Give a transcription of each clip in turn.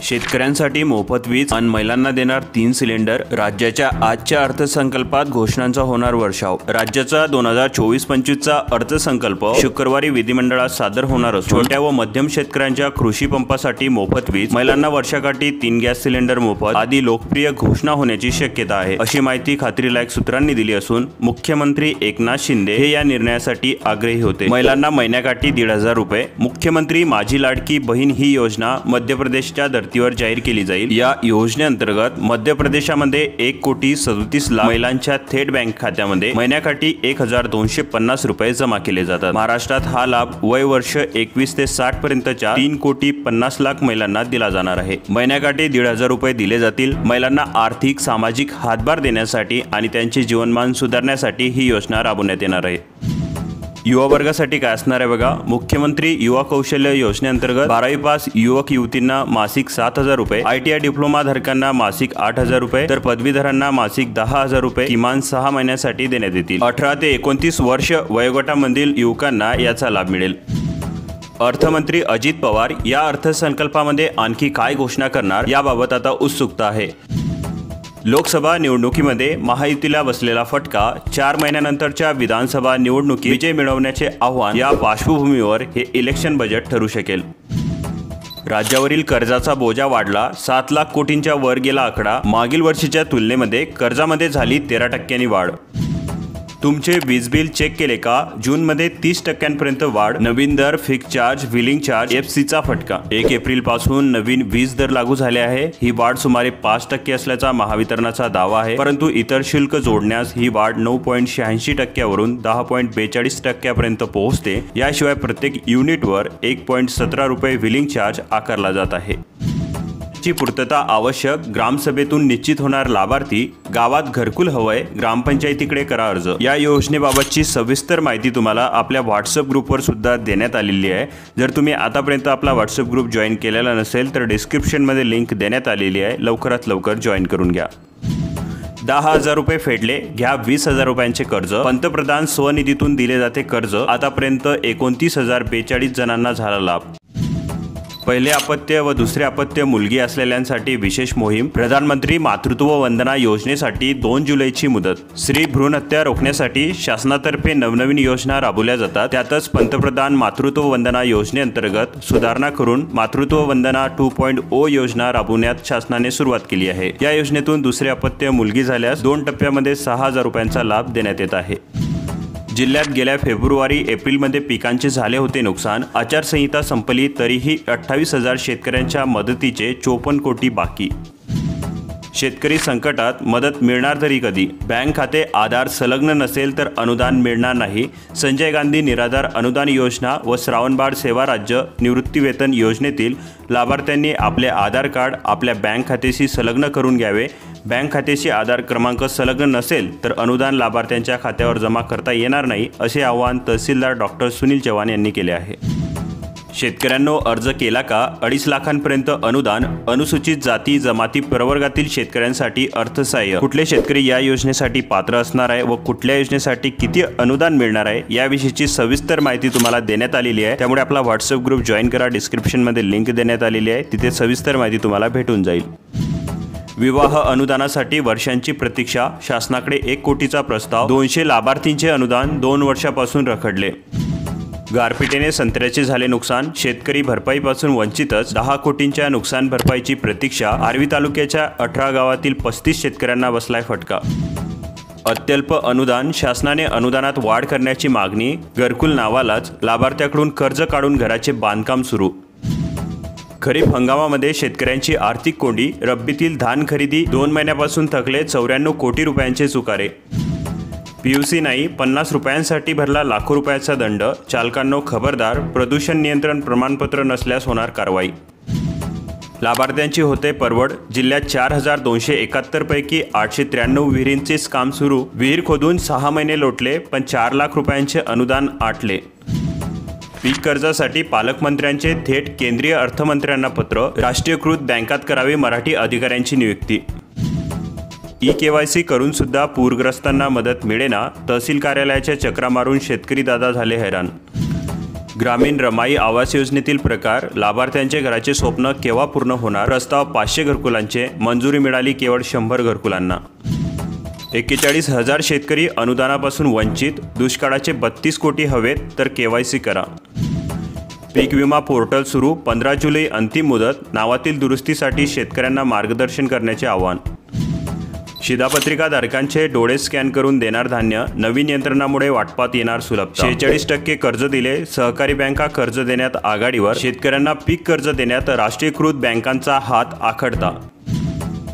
शेतकऱ्यांसाठी मोफत वीज आणि महिलांना देणार 3 सिलेंडर। राज्याच्या आजच्या अर्थसंकल्पात घोषणांचा होणार वर्षाव। राज्याचा 2024-25चा अर्थसंकल्प शुक्रवारी विधिमंडळात सादर होणार असून छोट्या व मध्यम शेतकऱ्यांच्या कृषी पंपासाठी मोफत वीज, महिलांना वर्षाकाठी 3 गॅस सिलेंडर मोफत आदी लोकप्रिय घोषणा होण्याची शक्यता आहे, अशी माहिती खात्रीलायक सूत्रांनी दिली असून मुख्यमंत्री एकनाथ शिंदे हे या निर्णयासाठी आग्रही होते। महिलांना महिन्याकाठी 1,500 रुपये। मुख्यमंत्री माझी लाडकी बहीण ही योजना मध्य प्रदेशच्या धर्तीवर जाहीर केली जाईल। या योजनेअंतर्गत मध्य प्रदेशामध्ये 1,37,00,000 महिलांच्या थेट बँक खात्यामध्ये महिन्याकाठी 1,250 रुपये जमा केले जातात। महाराष्ट्रात हा लाभ वय वर्ष 21 ते 60 पर्यंतच्या 3,50,00,000 महिलांना दिला जाणार आहे। महिन्याकाठी 1,500 रुपये दिले जातील। महिलांना आर्थिक सामाजिक हातभार देण्यासाठी आणि त्यांचे जीवनमान सुधारण्यासाठी ही योजना राबवण्यात येणार आहे। युवा वर्गासाठी काय असणार आहे बघा। मुख्यमंत्री युवा कौशल्य योजनेअंतर्गत 12वी पास युवक युवतींना मासिक 7,000 रुपये, ITI डिप्लोमा धारकांना मासिक 8,000 रुपये, तर पदवीधरांना मासिक 10,000 रुपये किमान 6 महिन्यासाठी देण्यात येतील। 18 ते 29 वर्ष वयोगटामधील युवकांना याचा लाभ मिळेल। अर्थमंत्री अजित पवार या अर्थसंकल्पामध्ये आणखी काय घोषणा करणार याबाबत आता उत्सुकता आहे। लोकसभा निवडणुकीमध्ये महायुतीला बसलेला फटका, 4 महिन्यानंतरच्या विधानसभा निवडणुकीत विजय मिळवण्याचे आव्हान या पार्श्वभूमीवर हे इलेक्शन बजेट ठरू शकेल। राज्यावरील कर्जाचा बोजा वाढला, 7 लाख कोटींच्या वर गेला आकडा। मागील वर्षीच्या तुलनेमध्ये कर्जामध्ये झाली 13% वाढ। तुमचे वीज बिल चेक केले का? जूनमध्ये 30% वाढ। नवीन दर, फिक्स चार्ज, व्हीलिंग चार्ज, FCचा फटका। 1 एप्रिल पासून नवीन वीज दर लागू झाले आहे। ही वाढ सुमारे 5% असल्याचा महावितरणाचा दावा आहे, परंतु इतर शुल्क जोडण्यास ही वाढ 9.86% वरून 10.42% पर्यंत पोहोचते। याशिवाय प्रत्येक युनिटवर 1.17 रुपये व्हीलिंग चार्ज आकारला जात आहे। ची पूर्तता आवश्यक। ग्रामसभेतून निश्चित होणार लाभार्थी। गावात घरकुल हवंय, ग्रामपंचायतीकडे करा अर्ज। या योजनेबाबतची सविस्तर माहिती तुम्हाला आपल्या व्हॉट्सअप ग्रुपवर सुद्धा देण्यात आलेली आहे। जर तुम्ही आतापर्यंत आपला व्हॉट्सअप ग्रुप जॉईन केलेला नसेल तर डिस्क्रिप्शनमध्ये लिंक देण्यात आलेली आहे, लवकरात लवकर जॉईन करून घ्या। 10,000 रुपये फेडले, घ्या 20,000 रुपयांचे कर्ज। पंतप्रधान स्वनिधीतून दिले जाते कर्ज। आतापर्यंत 29,042 जणांना झाला लाभ। पहिले अपत्य व दुसरे अपत्य मुलगी असलेल्यांसाठी विशेष मोहीम। प्रधानमंत्री मातृत्व वंदना योजनेसाठी 2 जुलैची मुदत। स्त्री भ्रूण हत्या रोखण्यासाठी शासनातर्फे नवनवीन योजना राबवल्या जातात। त्यातच पंतप्रधान मातृत्व वंदना योजनेअंतर्गत सुधारणा करून मातृत्व वंदना 2.0 योजना राबवण्यात शासनाने सुरुवात केली आहे। या योजनेतून दुसरे अपत्य मुलगी झाल्यास 2 टप्प्यामध्ये 6,000 रुपयांचा लाभ देण्यात येत आहे। जिल्ह्यात गेल्या फेब्रुवारी-एप्रिलमध्ये पिकांचे झाले होते नुकसान। आचारसंहिता संपली तरीही 28,000 शेतकऱ्यांच्या मदतीचे 54 कोटी बाकी। शेतकरी संकटात, मदत मिळणार तरी कधी? बँक खाते आधार संलग्न नसेल तर अनुदान मिळणार नाही। संजय गांधी निराधार अनुदान योजना व श्रावणबाळ सेवा राज्य निवृत्तीवेतन योजनेतील लाभार्थ्यांनी आपले आधार कार्ड आपल्या बँक खात्याशी संलग्न करून घ्यावे। बँक खात्याशी आधार क्रमांक संलग्न नसेल तर अनुदान लाभार्थ्यांच्या खात्यावर जमा करता येणार नाही, असे आवाहन तहसीलदार डॉक्टर सुनील चव्हाण यांनी केले आहे। शेतकऱ्यांनो, अर्ज केला का? 2.5 लाखांपर्यंत अनुदान। अनुसूचित जाती जमाती प्रवर्गातील शेतकऱ्यांसाठी अर्थसहाय्य। कुठले शेतकरी या योजनेसाठी पात्र असणार आहे व कुठल्या योजनेसाठी किती अनुदान मिळणार आहे याविषयीची सविस्तर माहिती तुम्हाला देण्यात आलेली आहे। त्यामुळे आपला व्हॉट्सअप ग्रुप जॉईन करा। डिस्क्रिप्शनमध्ये लिंक देण्यात आलेली आहे, तिथे सविस्तर माहिती तुम्हाला भेटून जाईल। विवाह अनुदानासाठी वर्षांची प्रतीक्षा। शासनाकडे 1 कोटीचा प्रस्ताव। 200 लाभार्थींचे अनुदान 2 वर्षापासून रखडले। गारपिटीने संत्र्याचे झाले नुकसान, शेतकरी भरपाईपासून वंचितच। 10 कोटींच्या नुकसान भरपाईची प्रतीक्षा। आर्वी तालुक्याच्या 18 गावातील 35 शेतकऱ्यांना बसलाय फटका। अत्यल्प अनुदान, शासनाने अनुदानात वाढ करण्याची मागणी। घरकुल नावालाच, लाभार्थ्याकडून कर्ज काढून घराचे बांधकाम सुरू। खरीप हंगामामध्ये शेतकऱ्यांची आर्थिक कोंडी। रब्बीतील धान खरेदी 2 महिन्यापासून थकले। 94 कोटी रुपयांचे चुकारे। PUC नाही, 50 रुपयांसाठी भरला लाखो रुपयाचा दंड। चालकांनो खबरदार, प्रदूषण नियंत्रण प्रमाणपत्र नसल्यास होणार कारवाई। लाभार्थ्यांची होते परवड। जिल्ह्यात 4,271 पैकी 893 विहिरींचेच काम सुरू। विहीर खोदून 6 महिने लोटले पण 4 लाख रुपयांचे अनुदान आटले। पीक कर्जासाठी पालकमंत्र्यांचे थेट केंद्रीय अर्थमंत्र्यांना पत्र। राष्ट्रीयकृत बँकात करावी मराठी अधिकाऱ्यांची नियुक्ती। KYC करून सुद्धा पूरग्रस्तांना मदत मिळेना। तहसील कार्यालयाच्या चक्रा मारून शेतकरी दादा झाले हैराण। ग्रामीण रमाई आवास योजनेतील प्रकार, लाभार्थ्यांचे घराचे स्वप्न केव्हा पूर्ण होणार? प्रस्ताव 500 घरकुलांचे, मंजुरी मिळाली केवळ 100 घरकुलांना. 41,000 शेतकरी अनुदानापासून वंचित, दुष्काळाचे 32 कोटी हवेत तर KYC करा. पीक विमा पोर्टल सुरू, 15 जुलै अंतिम मुदत, नावातील दुरुस्तीसाठी शेतकऱ्यांना मार्गदर्शन करण्याचे आवाहन. शिधापत्रिकाधारकांचे डोळे स्कॅन करून देणार धान्य, नवीन यंत्रणामुळे वाटपात येणार सुलभता. 46% कर्ज दिले, सहकारी बँका कर्ज देण्यात आघाडीवर, शेतकऱ्यांना पीक कर्ज देण्यात राष्ट्रीयकृत बँकांचा हात आखडता.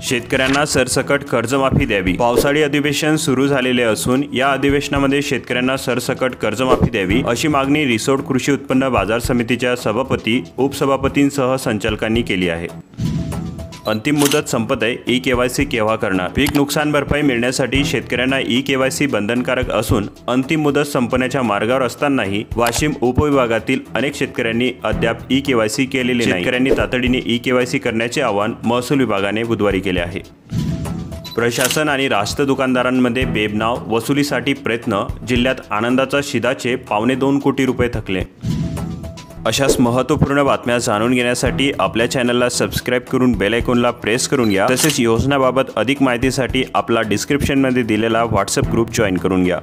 शेतकऱ्यांना सरसकट कर्जमाफी द्यावी. पावसाळी अधिवेशन सुरू झालेले असून या अधिवेशनामध्ये शेतकऱ्यांना सरसकट कर्जमाफी द्यावी अशी मागणी रिसोड कृषी उत्पन्न बाजार समितीच्या सभापती, उपसभापतींसह संचालकांनी केली आहे. अंतिम मुदत संपत आहे, KYC केव्हा करणार? पीक नुकसान भरपाई मिळण्यासाठी शेतकऱ्यांना KYC बंधनकारक असून अंतिम मुदत संपण्याच्या मार्गावर असतानाही वाशिम उपविभागातील अनेक शेतकऱ्यांनी अद्याप KYC केलेले नाही. शेतकऱ्यांनी तातडीने KYC करण्याचे आवाहन महसूल विभागाने बुधवारी केले आहे. प्रशासन आणि रास्त दुकानदारांमध्ये बेबनाव, वसुलीसाठी प्रयत्न, जिल्ह्यात आनंदाचा शिधाचे 2.25 कोटी रुपये थकले. अशाच महत्त्वपूर्ण बातम्या जाणून घेण्यासाठी आपल्या चॅनलला सबस्क्राईब करून बेल आयकॉनला प्रेस करून घ्या. तसेच योजनाबाबत अधिक माहितीसाठी आपला डिस्क्रिप्शनमध्ये दिलेला व्हॉट्सअप ग्रुप जॉईन करून घ्या.